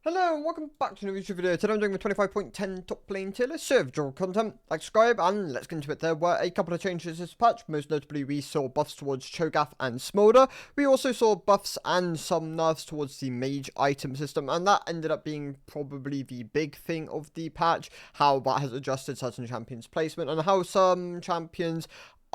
Hello and welcome back to another YouTube video. Today I'm doing the 25.10 top lane tier list. Serve draw content, like, subscribe, and let's get into it. There were a couple of changes this patch. Most notably, we saw buffs towards Cho'Gath and Smolder. We also saw buffs and some nerfs towards the mage item system, and that ended up being probably the big thing of the patch. How that has adjusted certain champions' placement, and how some champions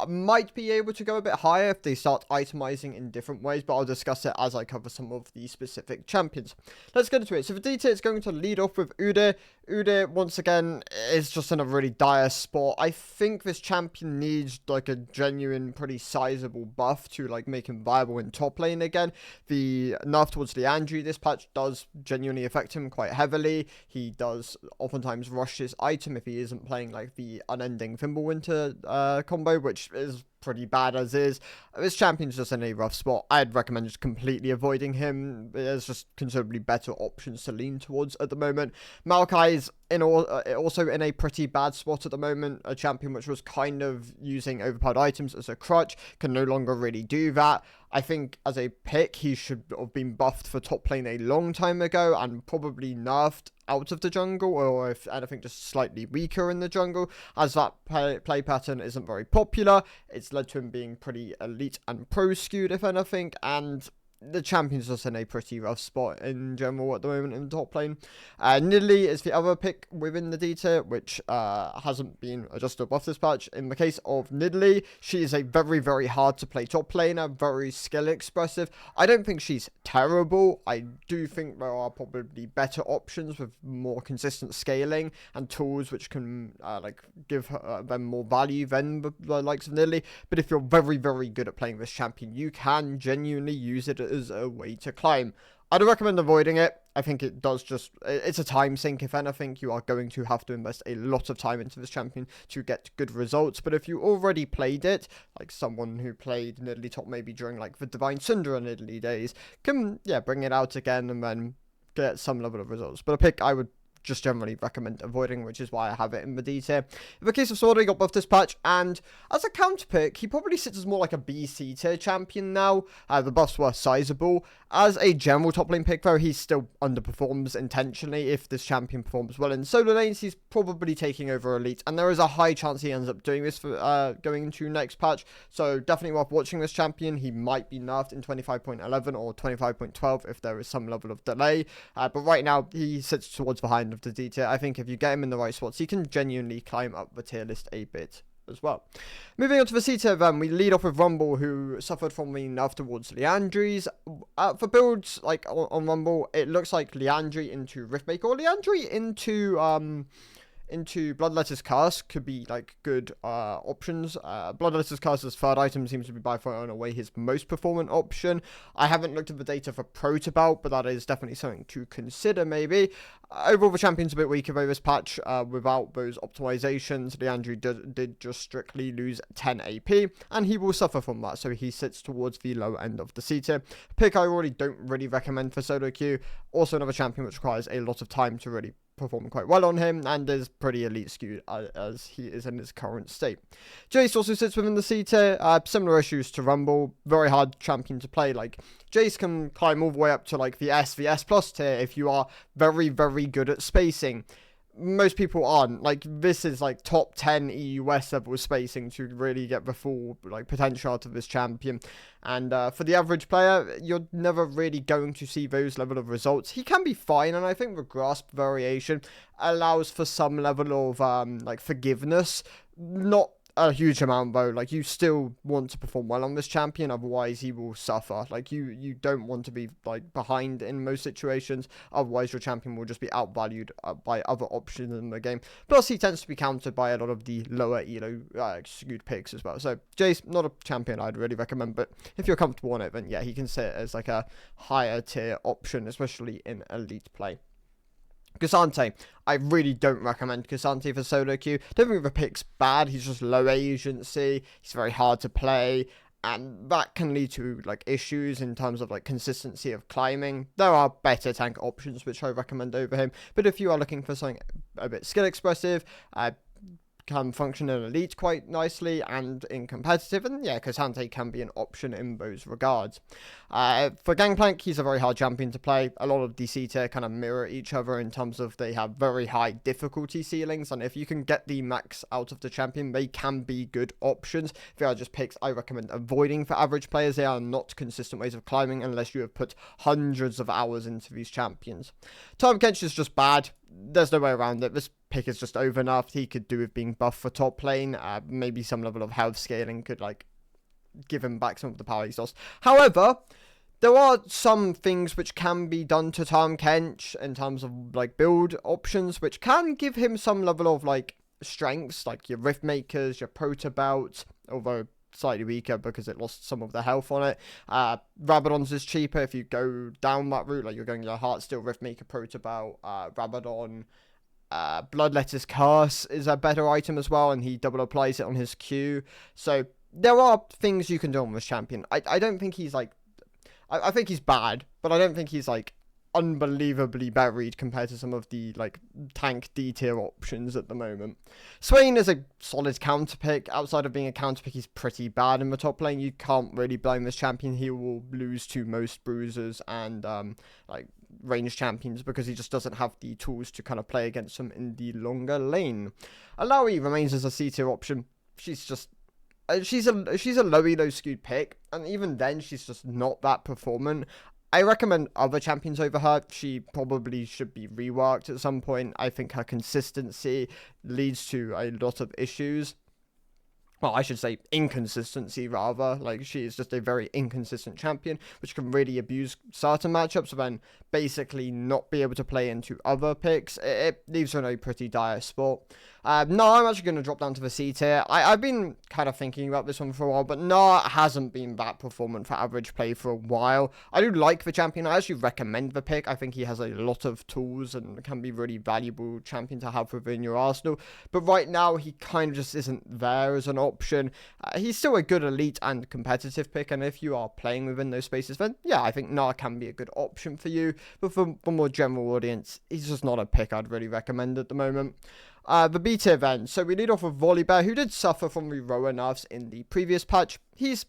might be able to go a bit higher if they start itemizing in different ways, but I'll discuss it as I cover some of the specific champions. Let's get into it. So for DT, it's going to lead off with Udyr. Udyr, once again, is just in a really dire spot. I think this champion needs, like, a genuine, pretty sizable buff to, like, make him viable in top lane again. The nerf towards Liandry this patch does genuinely affect him quite heavily. He does oftentimes rush his item if he isn't playing, like, the unending Fimbulwinter combo, which is pretty bad as is. This champion's just in a rough spot. I'd recommend just completely avoiding him. There's just considerably better options to lean towards at the moment. Maokai's also in a pretty bad spot at the moment. A champion which was kind of using overpowered items as a crutch can no longer really do that. I think as a pick, he should have been buffed for top lane a long time ago and probably nerfed out of the jungle, or if anything, just slightly weaker in the jungle, as that play pattern isn't very popular. It's led to him being pretty elite and pro skewed, if anything, and the champion's just in a pretty rough spot in general at the moment in the top lane. Nidalee is the other pick within the D tier, which hasn't been adjusted above this patch. In the case of Nidalee, she is a very, very hard to play top laner, very skill expressive. I don't think she's terrible. I do think there are probably better options with more consistent scaling and tools which can give them more value than the likes of Nidalee. But if you're very, very good at playing this champion, you can genuinely use it as a way to climb. I'd recommend avoiding it. I think it does it's a time sink. If anything, you are going to have to invest a lot of time into this champion to get good results. But if you already played it, like someone who played Nidalee top maybe during like the Divine Syndra Nidalee days, can bring it out again and then get some level of results. But a pick I would just generally recommend avoiding, which is why I have it in the D tier. In the case of Sword, he got buffed this patch, and as a counter pick, he probably sits as more like a BC tier champion now. The buffs were sizable. As a general top lane pick, though, he still underperforms intentionally. If this champion performs well in solo lanes, he's probably taking over elite, and there is a high chance he ends up doing this for going into next patch. So definitely worth watching this champion. He might be nerfed in 25.11 or 25.12 if there is some level of delay. But right now, he sits towards behind of the D tier. I think if you get him in the right spots, he can genuinely climb up the tier list a bit as well. Moving on to the C tier, then we lead off with Rumble, who suffered from the nerf towards Liandry's. For builds like on Rumble, it looks like Liandry into Riftmaker or Liandry into Bloodletter's Curse could be like good options. Bloodletter's Curse's third item seems to be by far and away his most performant option. I haven't looked at the data for Protobelt, but that is definitely something to consider maybe. Overall, the champion's a bit weaker though this patch. Without those optimizations, Liandry did just strictly lose 10 AP, and he will suffer from that, so he sits towards the low end of the C tier. Pick I already don't really recommend for solo queue. Also another champion which requires a lot of time to really perform quite well on him, and is pretty elite skewed as he is in his current state. Jace also sits within the C tier. Similar issues to Rumble. Very hard champion to play. Like, Jace can climb all the way up to like the S plus tier if you are very, very good at spacing. Most people aren't. Like, this is like top 10 EUS level spacing to really get the full like potential out of this champion. And for the average player, you're never really going to see those level of results. He can be fine, and I think the grasp variation allows for some level of like forgiveness. Not a huge amount though. Like, you still want to perform well on this champion, otherwise he will suffer. Like, you don't want to be like behind in most situations, otherwise your champion will just be outvalued by other options in the game. Plus, he tends to be countered by a lot of the lower elo skewed picks as well. So Jace, not a champion I'd really recommend, but if you're comfortable on it, then yeah, he can sit as like a higher tier option, especially in elite play. K'Sante, I really don't recommend K'Sante for solo queue. Don't think the pick's bad. He's just low agency. He's very hard to play, and that can lead to like issues in terms of like consistency of climbing. There are better tank options which I recommend over him, but if you are looking for something a bit skill expressive, can function in Elite quite nicely and in competitive, and yeah, Kazante can be an option in those regards. For Gangplank, he's a very hard champion to play. A lot of the C tier kind of mirror each other in terms of they have very high difficulty ceilings, and if you can get the max out of the champion, they can be good options. They are just picks I recommend avoiding for average players. They are not consistent ways of climbing unless you have put hundreds of hours into these champions. Tom Kench is just bad. There's no way around it. This pick is just overnerfed. He could do with being buffed for top lane. Maybe some level of health scaling could like give him back some of the power he's lost. However, there are some things which can be done to Tahm Kench in terms of like build options, which can give him some level of like strengths, like your Rift Makers, your Proto Belt, although slightly weaker because it lost some of the health on it. Rabadon's is cheaper if you go down that route, like you're going your Heartsteel, Riftmaker, Protobelt, Rabadon. Bloodletter's Curse is a better item as well, and he double applies it on his Q. So there are things you can do on this champion. I don't think he's like... I think he's bad, but I don't think he's like unbelievably buried compared to some of the like tank D tier options at the moment. Swain is a solid counter pick. Outside of being a counter pick, he's pretty bad in the top lane. You can't really blame this champion. He will lose to most bruisers and like ranged champions because he just doesn't have the tools to kind of play against them in the longer lane. Alawi remains as a C tier option. She's just she's a low skewed pick, and even then she's just not that performant. I recommend other champions over her. She probably should be reworked at some point. I think her consistency leads to a lot of issues. Well, I should say inconsistency, rather. Like, she is just a very inconsistent champion, which can really abuse certain matchups and then basically not be able to play into other picks. It leaves her in a pretty dire spot. No, I'm actually going to drop down to the C tier. I've been kind of thinking about this one for a while, but no, it hasn't been that performant for average play for a while. I do like the champion. I actually recommend the pick. I think he has a lot of tools and can be really valuable champion to have within your arsenal. But right now, he kind of just isn't there as an option. He's still a good elite and competitive pick, and if you are playing within those spaces, then yeah, I think Nar can be a good option for you. But for more general audience, he's just not a pick I'd really recommend at the moment. The B tier then. So we lead off with Volibear, who did suffer from the Roa nerfs in the previous patch. He's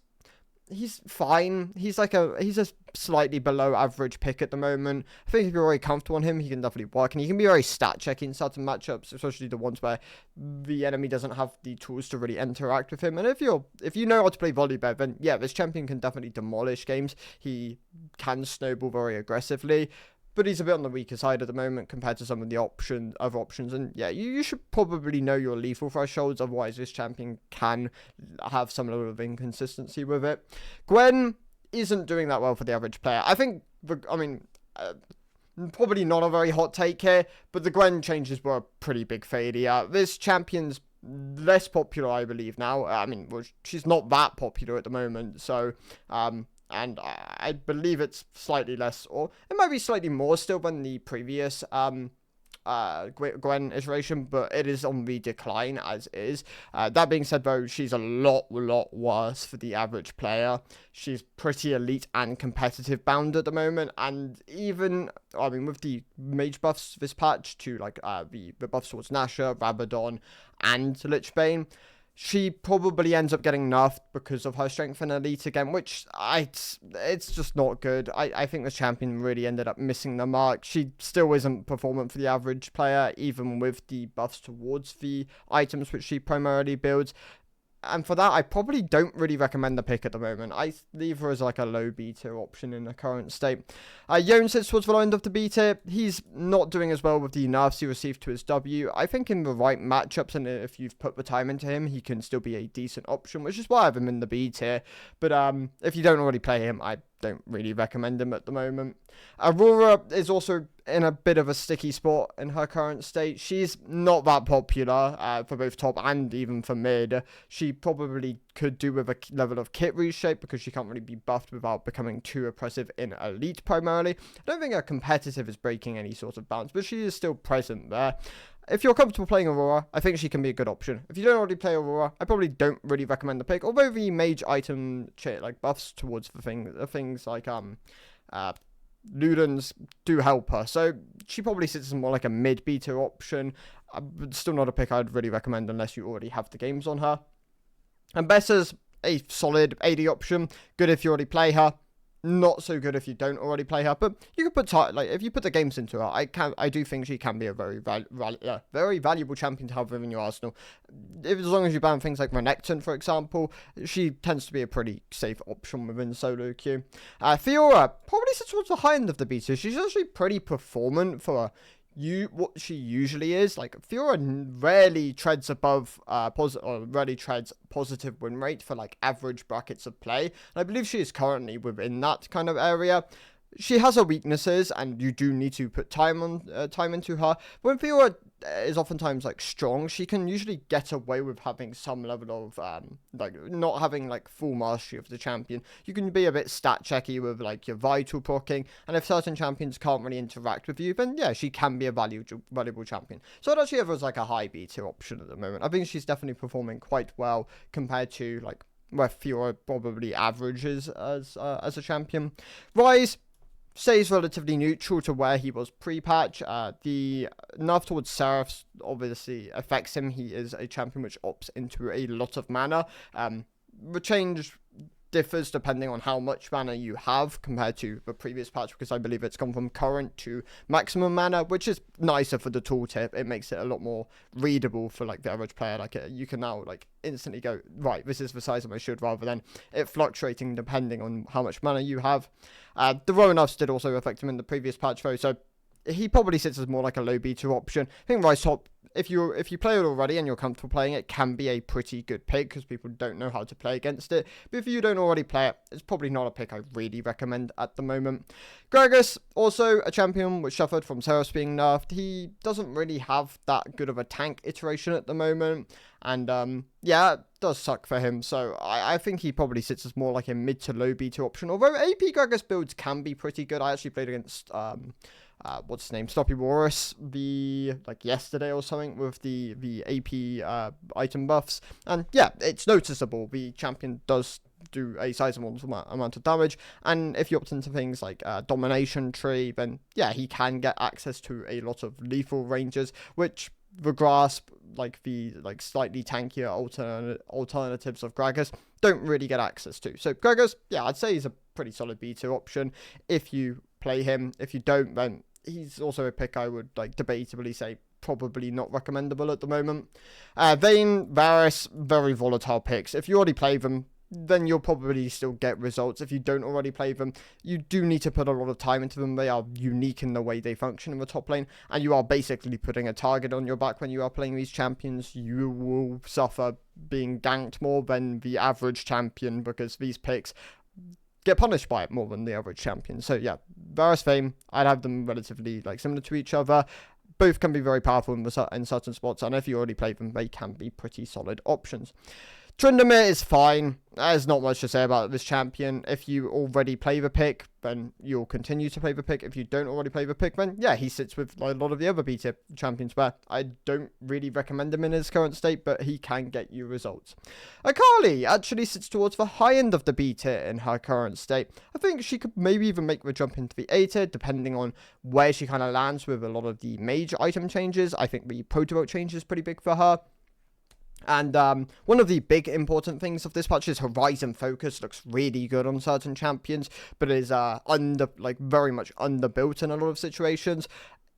fine. He's a slightly below average pick at the moment. I think if you're very comfortable on him, he can definitely work, and he can be very stat checking in certain matchups, especially the ones where the enemy doesn't have the tools to really interact with him. And if you know how to play Volibear, then yeah, this champion can definitely demolish games. He can snowball very aggressively, but he's a bit on the weaker side at the moment compared to some of the other options. And yeah, you should probably know your lethal thresholds, otherwise this champion can have some level of inconsistency with it. Gwen isn't doing that well for the average player. I think, probably not a very hot take here, but the Gwen changes were a pretty big failure. This champion's less popular, I believe, now. Well, she's not that popular at the moment, so... and I believe it's slightly less, or it might be slightly more still than the previous Gwen iteration, but it is on the decline as is. That being said, though, she's a lot worse for the average player. She's pretty elite and competitive bound at the moment, and even, with the mage buffs this patch to, like, the buffs towards Nasha, Rabadon, and Lichbane, she probably ends up getting nerfed because of her strength in elite again, which it's just not good. I think the champion really ended up missing the mark. She still isn't performant for the average player, even with the buffs towards the items which she primarily builds. And for that, I probably don't really recommend the pick at the moment. I leave her as like a low B tier option in the current state. Yon sits towards the low end of the B tier. He's not doing as well with the nerfs he received to his W. I think in the right matchups, and if you've put the time into him, he can still be a decent option, which is why I have him in the B tier. But if you don't already play him, I don't really recommend him at the moment. Aurora is also in a bit of a sticky spot in her current state. She's not that popular for both top and even for mid. She probably could do with a level of kit reshape because she can't really be buffed without becoming too oppressive in elite primarily. I don't think her competitive is breaking any sort of balance, but she is still present there. If you're comfortable playing Aurora, I think she can be a good option. If you don't already play Aurora, I probably don't really recommend the pick. Although the mage item like buffs towards the things like Ludens do help her. So she probably sits as more like a mid-beta option. still not a pick I'd really recommend unless you already have the games on her. And Bessa's a solid AD option. Good if you already play her. Not so good if you don't already play her, but you could put if you put the games into her, I do think she can be a very valuable champion to have within your arsenal. As long as you ban things like Renekton, for example, she tends to be a pretty safe option within solo queue. Fiora probably sits towards the high end of the beta. She's actually pretty performant for what she usually is. Like, Fiora rarely treads above rarely treads positive win rate for like average brackets of play, and I believe she is currently within that kind of area. She has her weaknesses, and you do need to put time into her. When Fiora is oftentimes like strong, she can usually get away with having some level of not having like full mastery of the champion. You can be a bit stat checky with like your vital proccing, and if certain champions can't really interact with you, then yeah, she can be a valuable champion. So I'd actually have her as like a high beta option at the moment. I think she's definitely performing quite well compared to like where Fiora probably averages as a champion. Rise stays relatively neutral to where he was pre-patch. The nerf towards Seraphs obviously affects him. He is a champion which opts into a lot of mana. The change differs depending on how much mana you have compared to the previous patch, because I believe it's gone from current to maximum mana, which is nicer for the tooltip. It makes it a lot more readable for like the average player. Like you can now like instantly go, right, this is the size of my shield, rather than it fluctuating depending on how much mana you have. The Rowan ups did also affect him in the previous patch though, so he probably sits as more like a low beta option. I think Rice Top, if you play it already and you're comfortable playing it, can be a pretty good pick because people don't know how to play against it. But if you don't already play it, it's probably not a pick I really recommend at the moment. Gragas, also a champion which suffered from Seraphs being nerfed. He doesn't really have that good of a tank iteration at the moment. And yeah, it does suck for him. So I think he probably sits as more like a mid to low beta option. Although AP Gragas builds can be pretty good. I actually played against what's his name, Sloppy Walrus, yesterday or something with the AP item buffs, and yeah, it's noticeable. The champion does do a sizable amount of damage, and if you opt into things like Domination Tree, then yeah, he can get access to a lot of lethal ranges, which the Grasp, like the slightly tankier alternatives of Gragas, don't really get access to. So Gragas, yeah, I'd say he's a pretty solid beta option if you play him. If you don't, then he's also a pick I would like debatably say probably not recommendable at the moment. Vayne, Varus, very volatile picks. If you already play them, then you'll probably still get results. If you don't already play them, you do need to put a lot of time into them. They are unique in the way they function in the top lane, and you are basically putting a target on your back when you are playing these champions. You will suffer being ganked more than the average champion because these picks get punished by it more than the average champion. So yeah, Varus, Vayne, I'd have them relatively similar to each other. Both can be very powerful in certain spots, and if you already play them, they can be pretty solid options. Tryndamere is fine. There's not much to say about this champion. If you already play the pick, then you'll continue to play the pick. If you don't already play the pick, then yeah, he sits with a lot of the other beta champions where I don't really recommend him in his current state, but he can get you results. Akali actually sits towards the high end of the beta in her current state. I think she could maybe even make the jump into the A tier, depending on where she kind of lands with a lot of the major item changes. I think the Protovolt change is pretty big for her. And one of the big important things of this patch is Horizon Focus. Looks really good on certain champions, but is very much underbuilt in a lot of situations.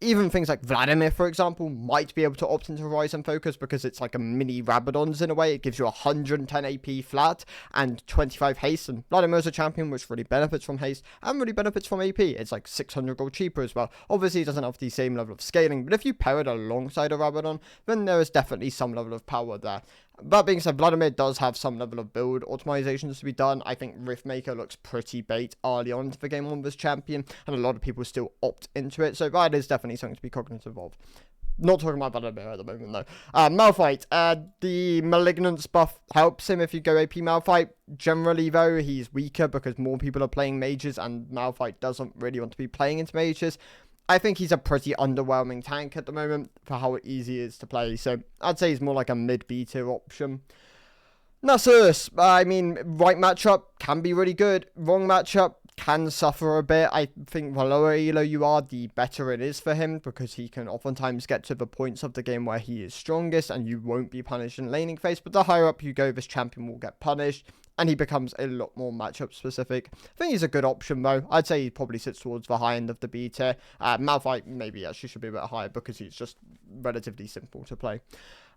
Even things like Vladimir, for example, might be able to opt into Horizon Focus because it's like a mini Rabadon's in a way. It gives you 110 AP flat and 25 haste, and Vladimir's a champion which really benefits from haste and really benefits from AP. It's like 600 gold cheaper as well. Obviously, it doesn't have the same level of scaling, but if you pair it alongside a Rabadon, then there is definitely some level of power there. That being said, Vladimir does have some level of build optimizations to be done. I think Riftmaker looks pretty bait early on into the game on this champion, and a lot of people still opt into it, so that is definitely something to be cognizant of. Not talking about Vladimir at the moment, though. Malphite, the Malignance buff helps him if you go AP Malphite. Generally, though, he's weaker because more people are playing mages, and Malphite doesn't really want to be playing into mages. I think he's a pretty underwhelming tank at the moment for how easy it is to play, so I'd say he's more like a mid-beta option. Nasus, I mean, right matchup can be really good. Wrong matchup can suffer a bit. I think the lower elo you are, the better it is for him, because he can oftentimes get to the points of the game where he is strongest and you won't be punished in laning phase. But the higher up you go, this champion will get punished and he becomes a lot more matchup specific. I think he's a good option though. I'd say he probably sits towards the high end of the B tier. Malphite maybe actually should be a bit higher because he's just relatively simple to play.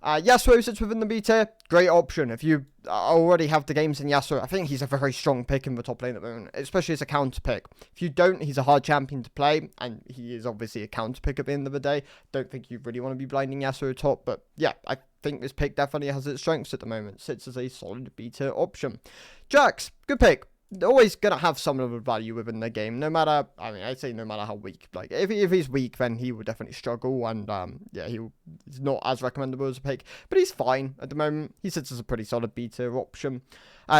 Yasuo sits within the B tier. Great option. If you already have the games in Yasuo, I think he's a very strong pick in the top lane at the moment, especially as a counter pick. If you don't, he's a hard champion to play, and he is obviously a counter pick at the end of the day. Don't think you really want to be blinding Yasuo top, but yeah, I think this pick definitely has its strengths at the moment. Sits as a solid B tier option. Jax, good pick. They're always going to have some level of value within the game, no matter, I mean, I'd say no matter how weak. Like, if he's weak, then he will definitely struggle, and, yeah, he's not as recommendable as a pick, but he's fine at the moment. He sits as a pretty solid B tier option.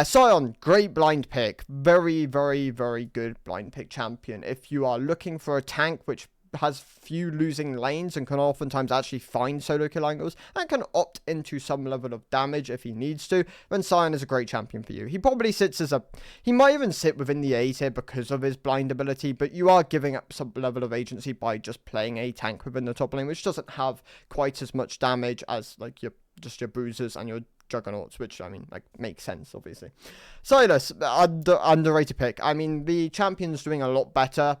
Sion, great blind pick. Very, very, very good blind pick champion. If you are looking for a tank which has few losing lanes and can oftentimes actually find solo kill angles and can opt into some level of damage if he needs to, then Sion is a great champion for you. He probably sits as he might even sit within the A tier because of his blind ability, but you are giving up some level of agency by just playing a tank within the top lane, which doesn't have quite as much damage as like your bruisers and your juggernauts, which, I mean, like, makes sense, obviously. Silas, underrated pick. I mean, the champion's doing a lot better.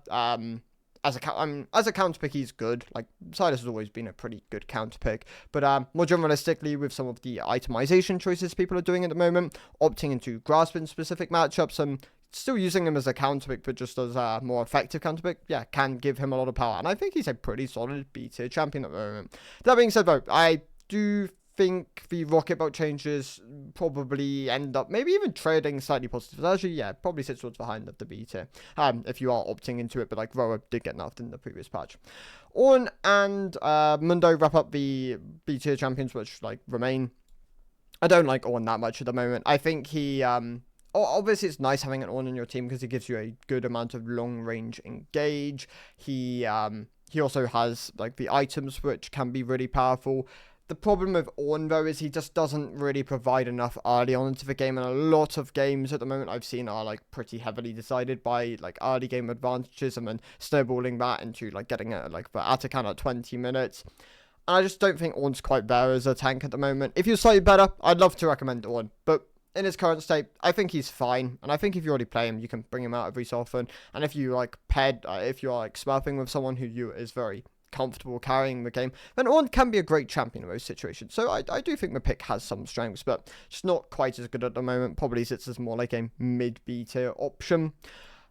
As a counter pick, he's good. Like, Silas has always been a pretty good counter pick. But more generalistically, with some of the itemization choices people are doing at the moment, opting into grasp in specific matchups and still using him as a counter pick, but just as a more effective counter pick, yeah, can give him a lot of power. And I think he's a pretty solid B tier champion at the moment. That being said, though, I do think the rocket boat changes probably end up maybe even trading slightly positive. Actually, yeah, probably sits towards behind of the B tier. If you are opting into it, but like Roa did get nerfed in the previous patch. Ornn and Mundo wrap up the B tier champions, which like remain. I don't like Ornn that much at the moment. I think he obviously it's nice having an Ornn in your team because it gives you a good amount of long range engage. He also has like the items which can be really powerful. The problem with Ornn, though, is he just doesn't really provide enough early on into the game, and a lot of games at the moment I've seen are, like, pretty heavily decided by, like, early game advantages and then snowballing that into, like, getting, the Atakan at 20 minutes. And I just don't think Ornn's quite there as a tank at the moment. If you're slightly better, I'd love to recommend Ornn, but in his current state, I think he's fine, and I think if you already play him, you can bring him out every so often, and if you, like, if you're, like, smurfing with someone who is very comfortable carrying the game, then Ornn can be a great champion in those situations. So I do think the pick has some strengths, but just not quite as good at the moment. Probably sits as more like a mid B tier option.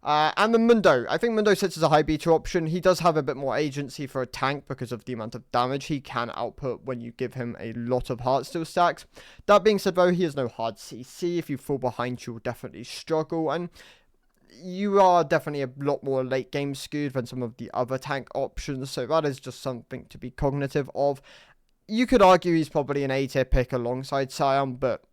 And then Mundo. I think Mundo sits as a high B tier option. He does have a bit more agency for a tank because of the amount of damage he can output when you give him a lot of heartsteel stacks. That being said, though, he has no hard CC. If you fall behind, you'll definitely struggle, and you are definitely a lot more late game skewed than some of the other tank options, so that is just something to be cognitive of. You could argue he's probably an A tier pick alongside Sion, but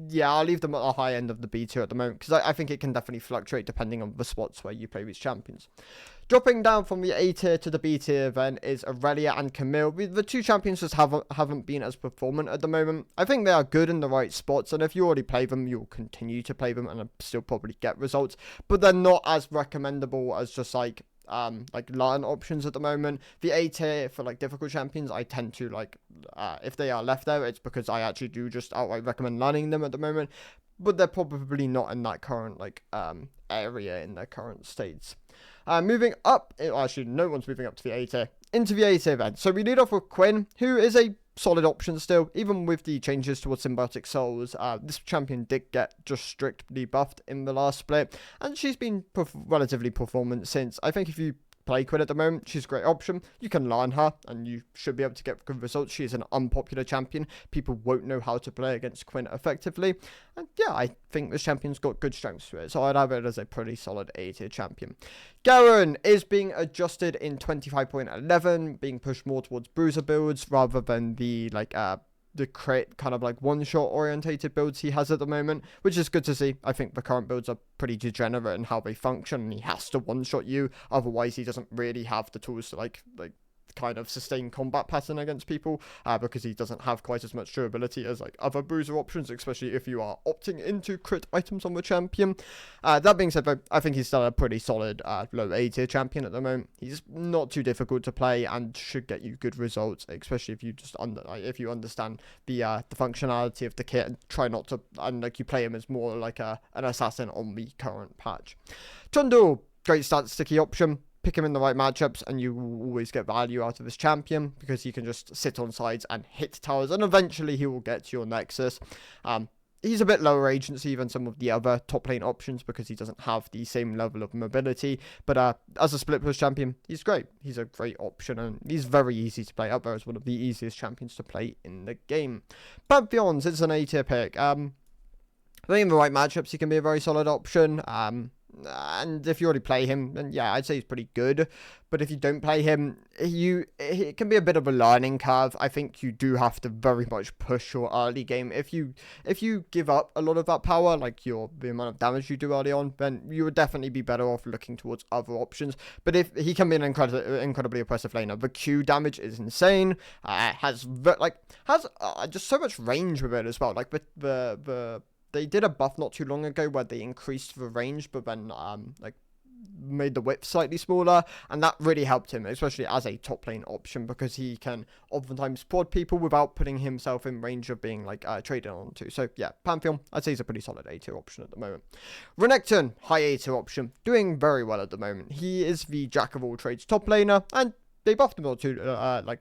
yeah, I'll leave them at the high end of the B tier at the moment, because I think it can definitely fluctuate depending on the spots where you play these champions. Dropping down from the A tier to the B tier then is Aurelia and Camille. The two champions just haven't been as performant at the moment. I think they are good in the right spots, and if you already play them, you'll continue to play them and still probably get results. But they're not as recommendable as just like LAN options at the moment. The A tier for like difficult champions, I tend to like, if they are left there, it's because I actually do just outright recommend LANing them at the moment. But they're probably not in that current like area in their current states. Moving up, actually no one's moving up to the A tier, into the A tier then. So we lead off with Quinn, who is a solid option still, even with the changes towards Symbiotic Souls. This champion did get just strictly buffed in the last split, and she's been relatively performant since. I think if you play Quinn at the moment, she's a great option. You can learn her, and you should be able to get good results. She is an unpopular champion. People won't know how to play against Quinn effectively. And yeah, I think this champion's got good strengths to it, so I'd have it as a pretty solid A tier champion. Garen is being adjusted in 25.11, being pushed more towards bruiser builds rather than the crit kind of like one-shot orientated builds he has at the moment, which is good to see. I think the current builds are pretty degenerate in how they function, and he has to one-shot you, otherwise he doesn't really have the tools to like kind of sustained combat pattern against people, because he doesn't have quite as much durability as like other bruiser options, especially if you are opting into crit items on the champion. That being said, though, I think he's still a pretty solid low A tier champion at the moment. He's not too difficult to play and should get you good results, especially if you just if you understand the functionality of the kit and try not to, and like you play him as more like an assassin on the current patch. Trundle, great stat sticky option. Pick him in the right matchups and you will always get value out of this champion, because he can just sit on sides and hit towers, and eventually he will get to your nexus. He's a bit lower agency than some of the other top lane options because he doesn't have the same level of mobility. But as a split push champion, he's great. He's a great option, and he's very easy to play. Up there as one of the easiest champions to play in the game. Pantheons, it's an A tier pick. I think in the right matchups, he can be a very solid option. And if you already play him, then yeah, I'd say he's pretty good. But if you don't play him, it can be a bit of a learning curve. I think you do have to very much push your early game. If you give up a lot of that power, like the amount of damage you do early on, then you would definitely be better off looking towards other options. But if he can be an incredibly oppressive laner, the Q damage is insane. Has just so much range with it as well. Like they did a buff not too long ago where they increased the range, but then made the width slightly smaller, and that really helped him, especially as a top lane option, because he can oftentimes prod people without putting himself in range of being traded onto. So yeah, Pantheon, I'd say he's a pretty solid A tier option at the moment. Renekton, high A tier option, doing very well at the moment. He is the jack of all trades top laner, and they buffed him all too,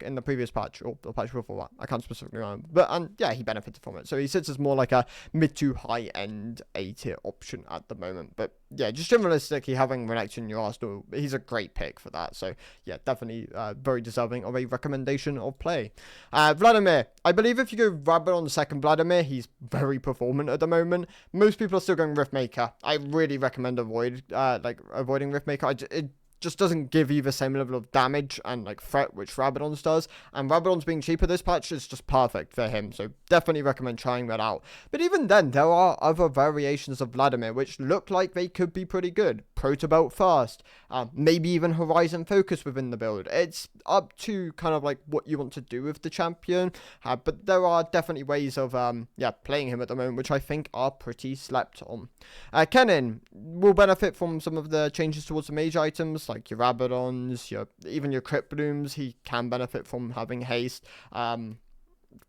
in the previous patch, or the patch before that. I can't specifically remember. But, yeah, he benefited from it. So he sits as more like a mid to high end A tier option at the moment. But, yeah, just generalistically, having Renekton in your arsenal, he's a great pick for that. So, yeah, definitely very deserving of a recommendation of play. Vladimir, I believe if you go Rabbit on the second Vladimir, he's very performant at the moment. Most people are still going Riftmaker. I really recommend avoiding Riftmaker. It just doesn't give you the same level of damage and threat which Rabadon's does, and Rabadon's being cheaper this patch is just perfect for him, so definitely recommend trying that out. But even then, there are other variations of Vladimir which look like they could be pretty good. Protobelt first, maybe even Horizon Focus within the build. It's up to kind of what you want to do with the champion, but there are definitely ways of playing him at the moment which I think are pretty slept on. Kennen will benefit from some of the changes towards the mage items, like your Rabadons, even your Crypt Blooms. He can benefit from having haste.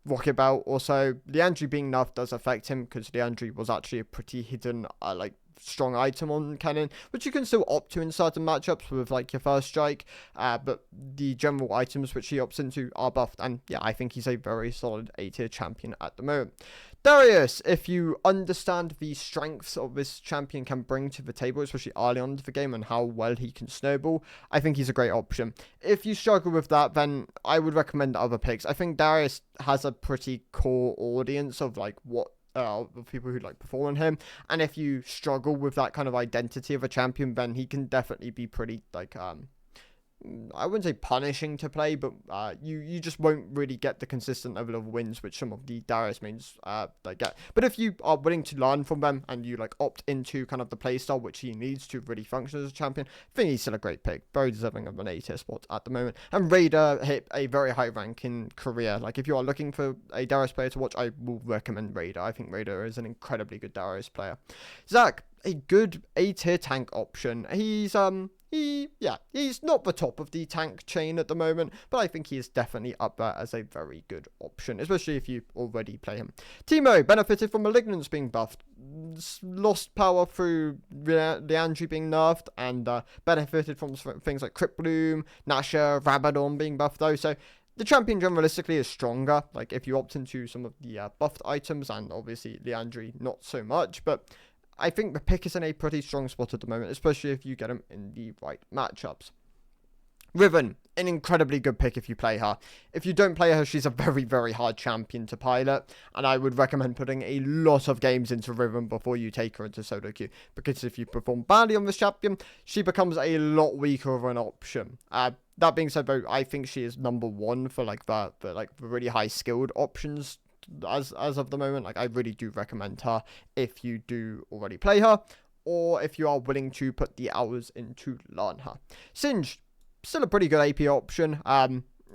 Rocket Belt also. Liandry being nerfed does affect him, because Liandry was actually a pretty hidden strong item on Kennen, which you can still opt to in certain matchups with your first strike, but the general items which he opts into are buffed, and yeah, I think he's a very solid A tier champion at the moment. Darius, if you understand the strengths of this champion can bring to the table, especially early on into the game, and how well he can snowball, I think he's a great option. If you struggle with that, then I would recommend other picks. I think Darius has a pretty core audience of people who perform on him, and if you struggle with that kind of identity of a champion, then he can definitely be pretty I wouldn't say punishing to play, but you just won't really get the consistent level of wins which some of the Darius mains get. But if you are willing to learn from them and you opt into kind of the playstyle which he needs to really function as a champion, I think he's still a great pick, very deserving of an A tier spot at the moment. And Raider hit a very high rank in career. If you are looking for a Darius player to watch, I will recommend Raider. I think Raider is an incredibly good Darius player. Zach, a good A tier tank option. He's he's not the top of the tank chain at the moment, but I think he is definitely up there as a very good option, especially if you already play him. Teemo benefited from Malignance being buffed, lost power through Liandry being nerfed, and benefited from things like Crypt Bloom, Nashor, Rabadon being buffed though, so the champion generalistically is stronger, if you opt into some of the buffed items, and obviously Liandry not so much, but I think the pick is in a pretty strong spot at the moment, especially if you get him in the right matchups. Riven, an incredibly good pick if you play her. If you don't play her, she's a very, very hard champion to pilot, and I would recommend putting a lot of games into Riven before you take her into solo queue, because if you perform badly on this champion, she becomes a lot weaker of an option. That being said, though, I think she is number one for the really high skilled options as of the moment. I really do recommend her if you do already play her, or if you are willing to put the hours in to learn her. Singed, still a pretty good AP option.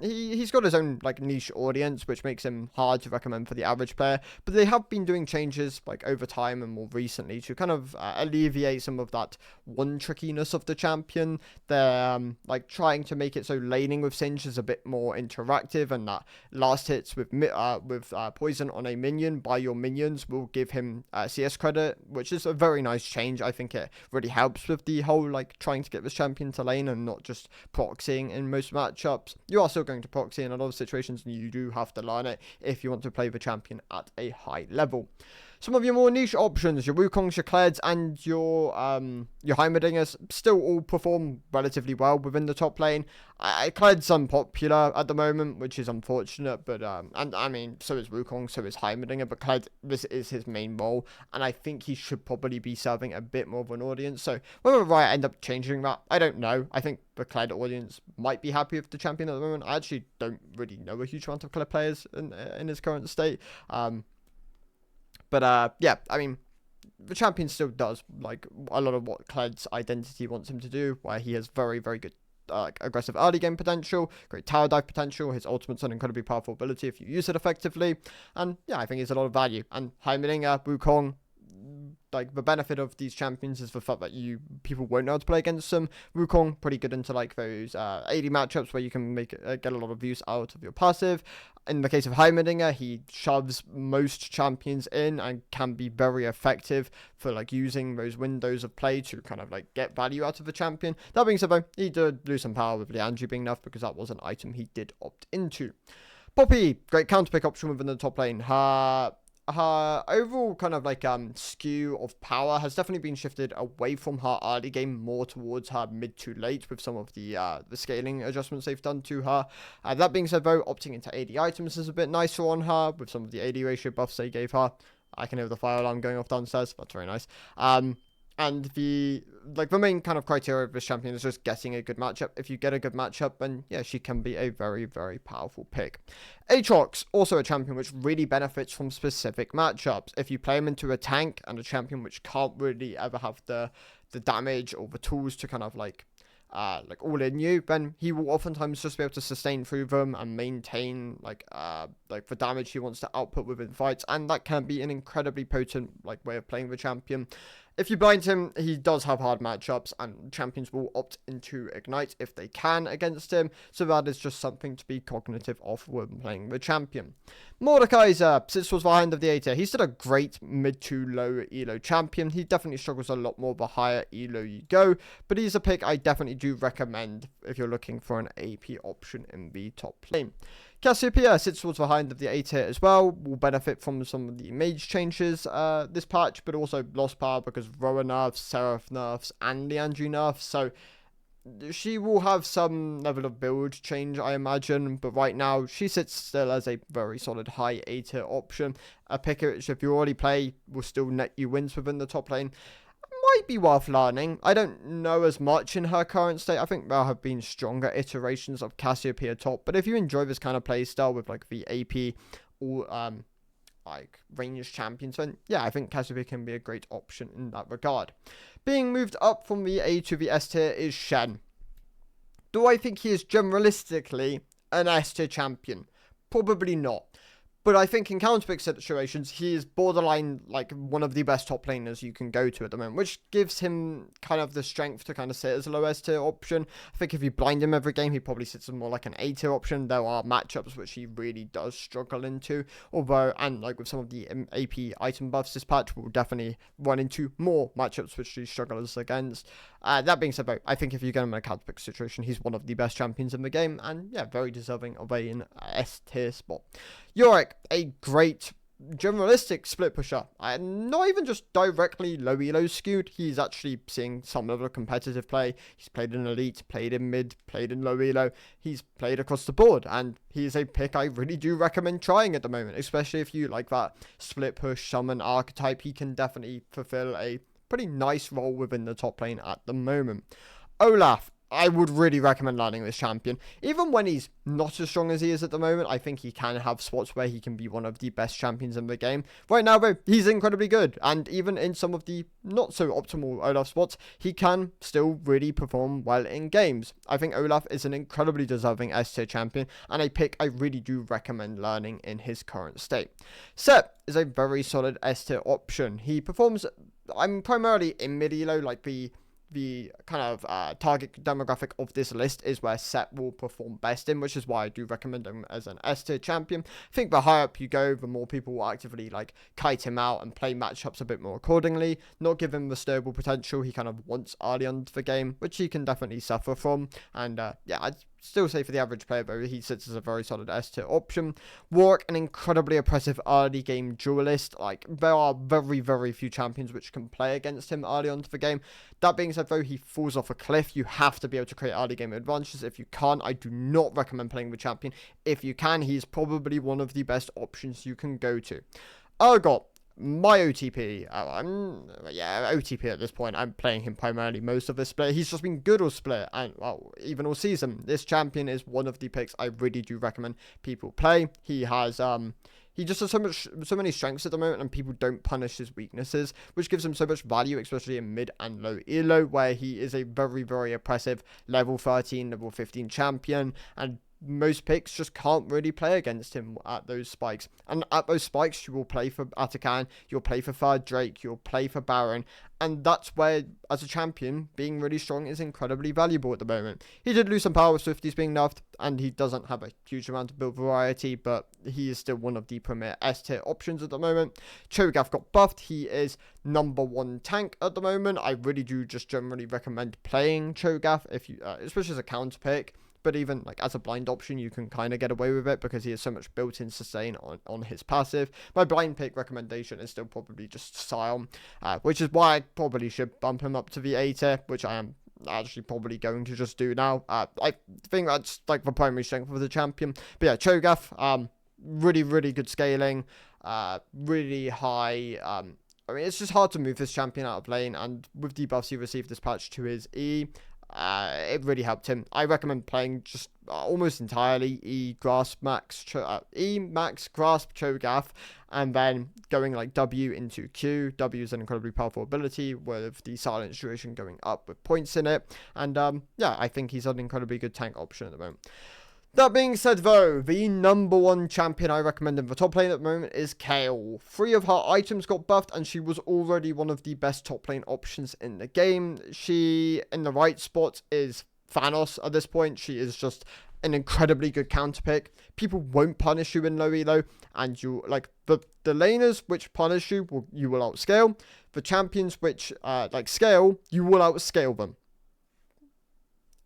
he's got his own like niche audience, which makes him hard to recommend for the average player. But they have been doing changes like over time and more recently to kind of alleviate some of that one trickiness of the champion. They're like trying to make it so laning with Singe is a bit more interactive, and that last hits with poison on a minion by your minions will give him CS credit, which is a very nice change. I think it really helps with the whole like trying to get this champion to lane and not just proxying in most matchups. You are still going to proxy in a lot of situations, and you do have to learn it if you want to play the champion at a high level. Some of your more niche options, your Wukongs, your Kleds, and your Heimerdingers still all perform relatively well within the top lane. Kled's unpopular at the moment, which is unfortunate, but and I mean, so is Wukong, so is Heimerdinger, but Kled, this is his main role, and I think he should probably be serving a bit more of an audience. So whether Riot end up changing that, I don't know. I think the Kled audience might be happy with the champion at the moment. I actually don't really know a huge amount of Kled players in his current state. But yeah, I mean, the champion still does like a lot of what Kled's identity wants him to do, where he has very, very good aggressive early game potential, great tower dive potential. His ultimate's an incredibly powerful ability if you use it effectively, and yeah, I think it's a lot of value. And Heimerdinger, Wukong, like the benefit of these champions is the fact that people won't know how to play against them. Wukong pretty good into like those AD matchups where you can get a lot of use out of your passive. In the case of Heimerdinger, he shoves most champions in and can be very effective for like using those windows of play to kind of like get value out of the champion. That being said though, he did lose some power with Liandry being nerfed because that was an item he did opt into. Poppy, great counter pick option within the top lane. Her overall kind of like skew of power has definitely been shifted away from her early game more towards her mid to late with some of the scaling adjustments they've done to her. That being said though, opting into AD items is a bit nicer on her with some of the AD ratio buffs they gave her. I can hear the fire alarm going off downstairs. That's very nice. And the main kind of criteria of this champion is just getting a good matchup. If you get a good matchup, then yeah, she can be a very, very powerful pick. Aatrox, also a champion which really benefits from specific matchups. If you play him into a tank and a champion which can't really ever have the damage or the tools to kind of like all in you, then he will oftentimes just be able to sustain through them and maintain like the damage he wants to output within fights, and that can be an incredibly potent like way of playing the champion. If you blind him, he does have hard matchups, and champions will opt into Ignite if they can against him, so that is just something to be cognitive of when playing the champion. Mordekaiser sits towards the high end of the A tier. He's still a great mid to low elo champion. He definitely struggles a lot more the higher elo you go, but he's a pick I definitely do recommend if you're looking for an AP option in the top lane. Cassiopeia sits towards the high end of the A tier as well, will benefit from some of the mage changes this patch, but also lost power because Roa nerfs, Seraph nerfs, and Liandry nerfs, so she will have some level of build change, I imagine, but right now she sits still as a very solid high A tier option. A pick which if you already play will still net you wins within the top lane. Might be worth learning. I don't know as much in her current state. I think there have been stronger iterations of Cassiopeia top, but if you enjoy this kind of playstyle with like the AP or like ranged champions, then yeah, I think Cassiopeia can be a great option in that regard. Being moved up from the A to the S tier is Shen. Do I think he is generalistically an S tier champion? Probably not. But I think in counterpick situations, he is borderline like one of the best top laners you can go to at the moment, which gives him kind of the strength to kind of sit as a low S tier option. I think if you blind him every game, he probably sits as more like an A tier option. There are matchups which he really does struggle into, although, and like with some of the AP item buffs this patch, we'll definitely run into more matchups which he struggles against. That being said, though, I think if you get him in a counterpick situation, he's one of the best champions in the game, and yeah, very deserving of an S tier spot. Yorick, a great generalistic split pusher. Not even just directly low elo skewed. He's actually seeing some level of competitive play. He's played in elite, played in mid, played in low elo. He's played across the board, and he's a pick I really do recommend trying at the moment, especially if you like that split push summon archetype. He can definitely fulfill a pretty nice role within the top lane at the moment. Olaf. I would really recommend learning this champion. Even when he's not as strong as he is at the moment, I think he can have spots where he can be one of the best champions in the game. Right now, though, he's incredibly good. And even in some of the not so optimal Olaf spots, he can still really perform well in games. I think Olaf is an incredibly deserving S tier champion, and a pick I really do recommend learning in his current state. Sett is a very solid S tier option. He performs, I'm primarily in mid-elo, like the kind of target demographic of this list is where Sett will perform best in, which is why I do recommend him as an S tier champion. I think the higher up you go, the more people will actively like kite him out and play matchups a bit more accordingly, not give him the stable potential he kind of wants early on the game, which he can definitely suffer from. And yeah, I'd still say for the average player, though, he sits as a very solid S tier option. Warwick, an incredibly oppressive early game duelist. Like, there are very, very few champions which can play against him early on to the game. That being said, though, he falls off a cliff. You have to be able to create early game advantages. If you can't, I do not recommend playing the champion. If you can, he's probably one of the best options you can go to. Urgot, my OTP, OTP at this point. I'm playing him primarily most of this split. He's just been good all split, and well, even all season. This champion is one of the picks I really do recommend people play. He has he just has so many strengths at the moment, and people don't punish his weaknesses, which gives him so much value, especially in mid and low elo, where he is a very, very oppressive level 13, level 15 champion, and most picks just can't really play against him at those spikes. And at those spikes, you will play for Atakan, you'll play for Third Drake, you'll play for Baron, and that's where, as a champion, being really strong is incredibly valuable at the moment. He did lose some power with Swifties being nerfed, and he doesn't have a huge amount of build variety, but he is still one of the premier S tier options at the moment. Cho'Gath got buffed. He is #1 tank at the moment. I really do just generally recommend playing Cho'Gath, if you, especially as a counter pick. But even like as a blind option, you can kind of get away with it because he has so much built-in sustain on his passive. My blind pick recommendation is still probably just Sion, which is why I probably should bump him up to the A tier, which I am actually probably going to just do now. I think that's like the primary strength of the champion. But yeah, Cho'Gath, really, really good scaling, really high. I mean, it's just hard to move this champion out of lane, and with debuffs he received this patch to his E, it really helped him. I recommend playing just almost entirely E Grasp Max, E Max Grasp Cho'Gath, and then going like W into Q. W is an incredibly powerful ability with the silence duration going up with points in it, and yeah, I think he's an incredibly good tank option at the moment. That being said, though, the #1 champion I recommend in the top lane at the moment is Kayle. 3 of her items got buffed, and she was already one of the best top lane options in the game. She, in the right spot, is Thanos at this point. She is just an incredibly good counter pick. People won't punish you in low elo, and you, like, the laners which punish you, you will outscale. The champions which, like, scale, you will outscale them.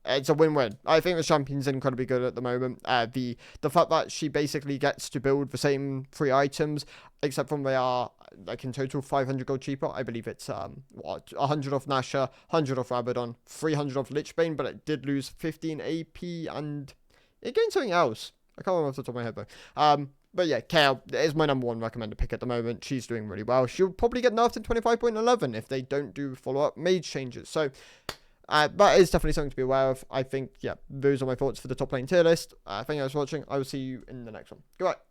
It's a win-win. I think the champion's incredibly good at the moment. The fact that she basically gets to build the same 3 items, except from they are, like, in total 500 gold cheaper. I believe it's 100 off Nasha, 100 off Rabadon, 300 off Lichbane, but it did lose 15 AP, and it gained something else. I can't remember off the top of my head, though. But yeah, Kayle is my #1 recommended pick at the moment. She's doing really well. She'll probably get nerfed in 25.11 if they don't do follow-up mage changes. So that is definitely something to be aware of. I think, yeah, those are my thoughts for the top lane tier list. Thank you guys for watching. I will see you in the next one. Goodbye.